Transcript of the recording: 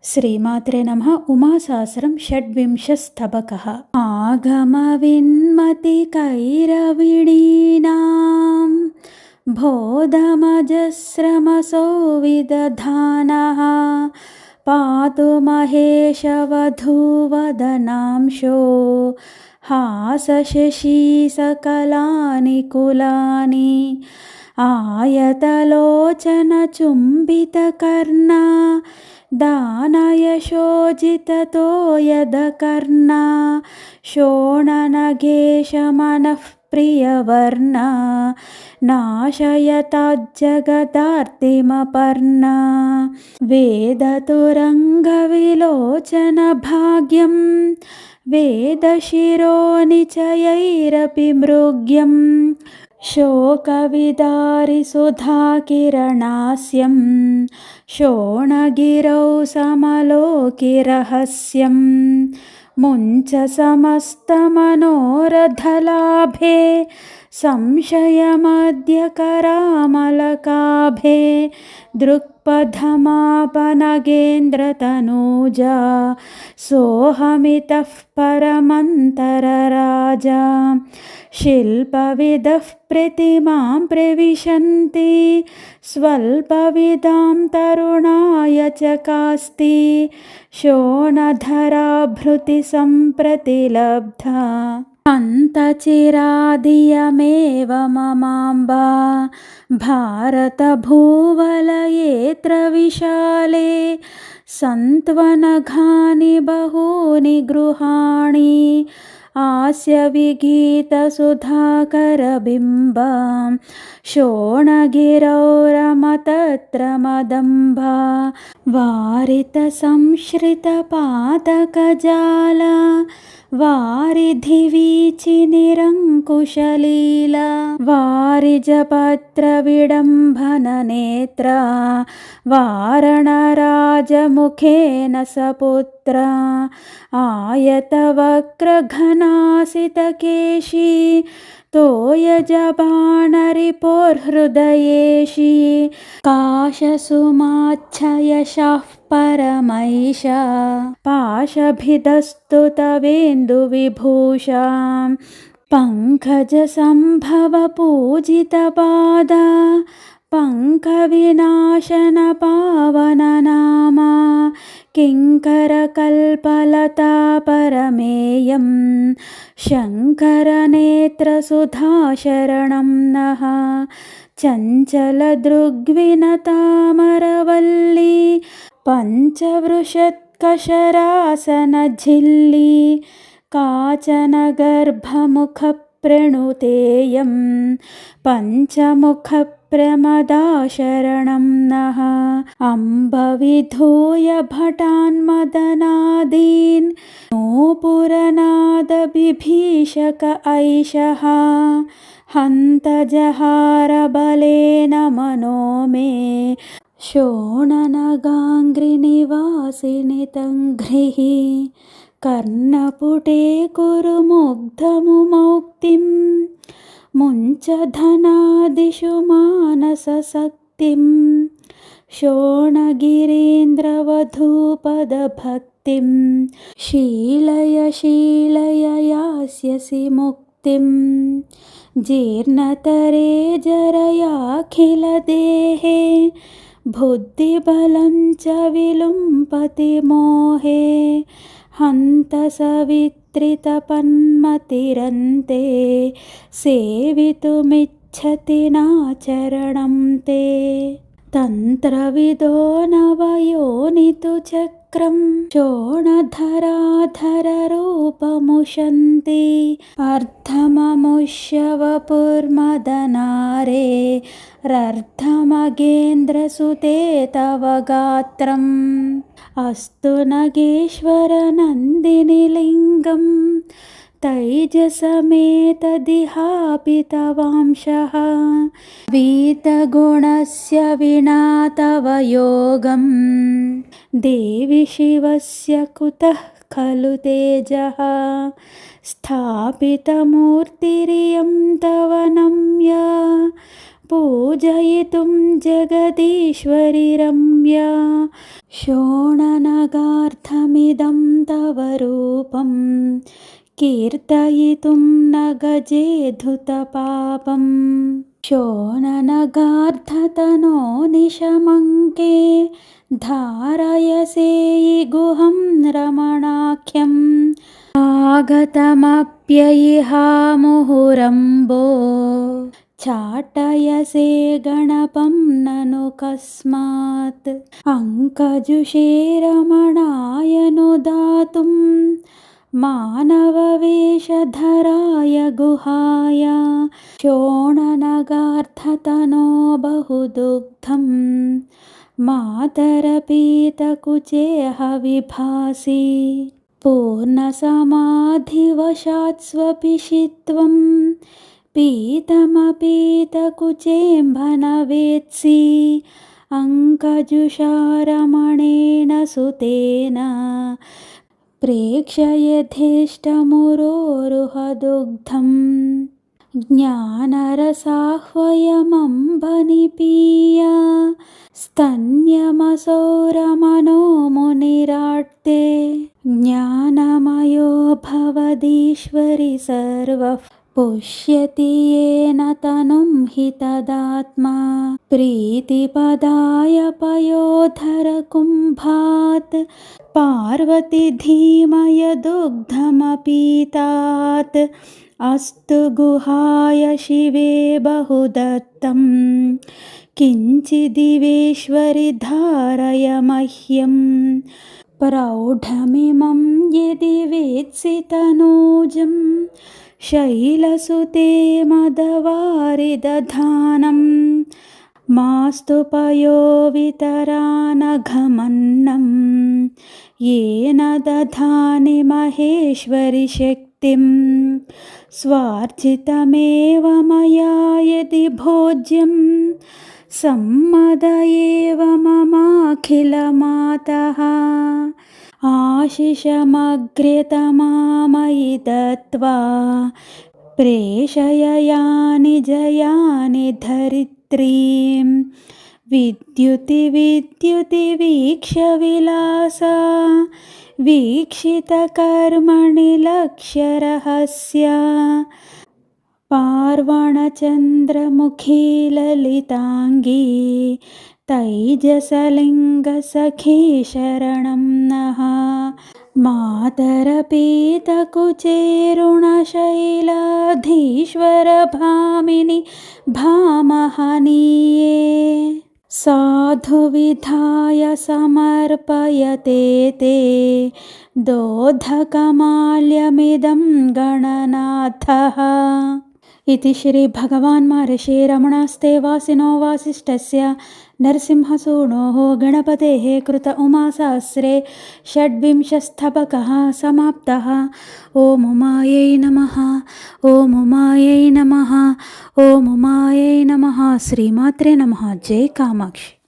శ్రీమాత్రే నమః. ఉమాసహస్రం షడ్వింశస్తబకః. ఆగమవిన్మతికైరవిణీనాం బోధమజస్రమసో విదధానః పాతు మహేశవధూవదనాంశో హాసశశీ సకలాని కులాని ఆయతలోచన చుంబితకర్ణ దానయశోజితతో యదకర్ణ శోణనగేశమనః ప్రియవర్ణ నాశయతాజ్జగదార్తిమపర్ణ వేదతురంగవిలోచన భాగ్యం వేదశిరోనిచయైరపి మృగ్యం శోకవిదారిసుధాకిరణాస్యం శోణగిరౌ సమలోకిరహస్యం ముంచ సమస్తమనోరథలాభే సంశయమద్య కరామలకాభే దృక్పథమాపనగేంద్రతనూజా సోహమితః పరమంతరరాజా శిల్పవిదః ప్రతిమాం ప్రవిశంతి స్వల్పవిదాం తరుణాయ చకాస్తి శోణధరాభృతి సంప్రతి లబ్ధా అంతచిరాదియమేవ మమాంబా భారతభూవలయేత్ర విశాలే సంత్వనఘాని బహూని గృహాణి ఆస్య విగీతసుధాకరబింబం శోణగిరౌ రమతత్ర మదంబా వారిత సంశ్రితపాతకజాల వారిధివీచి నిరంకుశలీల వారిజపత్ర విడంబన నేత్ర వారణరాజముఖేన సపుత్ర ఆయతవక్రఘనాసితకేశీ తోయజబాణరిపోర్హృదయేషి కాశసుమాచ్ఛయశః పరమైష పాశభిదస్తుతవేందువిభూషాం పంకజసంభవపూజితపాదా పంకవినాశన పావననామా కింకరకల్పలతా పరమేయం శంకరనేత్రసుధాశరణం నః చంచలదృగ్వినతామరవల్లీ పంచవృషత్కశరాసనఝిల్లీ కాచనగర్భముఖప్రణుతేయం పంచముఖప్రమదాశరణం నః అంబవిధూయ భటాన్మదనాదీన్ నూపురనాదబిభీషక ఐషః హంతజహారబలేన మనో మే శోణనగాంగ్రినివాసిని తంఘ్రిః కర్ణపుటే కురు ముగ్ధముమౌక్తిం ముంచధనాదిషు మానసశక్తిం శోణగిరీంద్రవధూపదభక్తిం శీలయ శీలయ యాస్యసి ముక్తిం జీర్ణతరే జరయాఖిలదేహే బుద్ధిబలం చ విలుంపతి మోహే హంత సవిత్రితపన్మతిరంతే సేవితుమిచ్చతి నాచరణం తే తంత్రవిదో నవయోనితు చక్రం శోణధరాధరరూపముశంతి అర్ధమముష్యవపుర్మదనారే రర్ధమగేంద్రసుతే తవ గాత్రం అస్తు నగేశ్వర నందిని లింగం తైజసమేతదిహాపి తవాంశః వీతగుణస్య వినా తవ యోగం దేవి శివస్య కుతః ఖలు తేజః స్థాపితమూర్తిరియం తవ నమ్య पूजयितुं जगदीश्वरि रम्या शोणनगार्थमिदं तव रूपं कीर्तयितुं न गजेधुतपापम् शोणनगार्थतनो निशमङ्के धारयसेयि गुहं रमणाख्यम् आगतमप्ययिहा मुहुरम्बो चाटयसे गणपं ननु कस्मात् अङ्कजुषे रमणाय नु दातुं मानववेषधराय गुहाय शोणनगार्थतनो बहुदुग्धं मातरपीतकुचे हविभासि पूर्णसमाधिवशात् स्वपिशित्वं पीतमपीतकुचेऽम्भनवेत्सि अङ्कजुषा रमणेन सुतेन प्रेक्षयथेष्टमुरोरुहदुग्धं ज्ञानरसाह्वयमम्बनिपीय स्तन्यमसौ रमणो मुनिराट्ते ज्ञानमयो भवदीश्वरि सर्वः पुष्यति येन तनुं हि तदात्मा प्रीतिपदाय पयोधर कुम्भात् पार्वती धीमय दुग्धमपीतात् अस्तु गुहाय शिवे बहुदत्तं किञ्चिदिवेश्वरि धारय मह्यं प्रौढमिमं यदि वेत्सि तनूजं शैलसुते मदवारिदधानं मास्तु पयोवितरानघमन्नं येन दधानि महेश्वरि शक्तिं स्वार्जितमेव मया यदि भोज्यं सम्मद एव ममाखिलमातः आशिषमग्रे तमामयि दत्त्वा प्रेषय यानि जयानि धरित्रीं विद्युति वीक्ष्यविलासा वीक्षितकर्मणि लक्ष्यरहस्या पार्वणचन्द्रमुखी ललिताङ्गी तैजसलिङ्गसखी शरणं नः मातरपीतकुचेरुणशैलाधीश्वरभामिनि भामहनीये साधुविधाय समर्पयते ते दोधकमाल्यमिदं गणनाथः इति श्री भगवान् महर्षि रमणस्ते वासिनो वासिष्ठस्य नरसिंहसूनोः गणपतेः कृत उमासहस्रे षड्विंशस्तबकः समाप्तः। ॐ उमायै नमः। ॐ उमायै नमः। ॐ उमायै नमः। श्रीमात्रे नमः। जय कामाक्षी।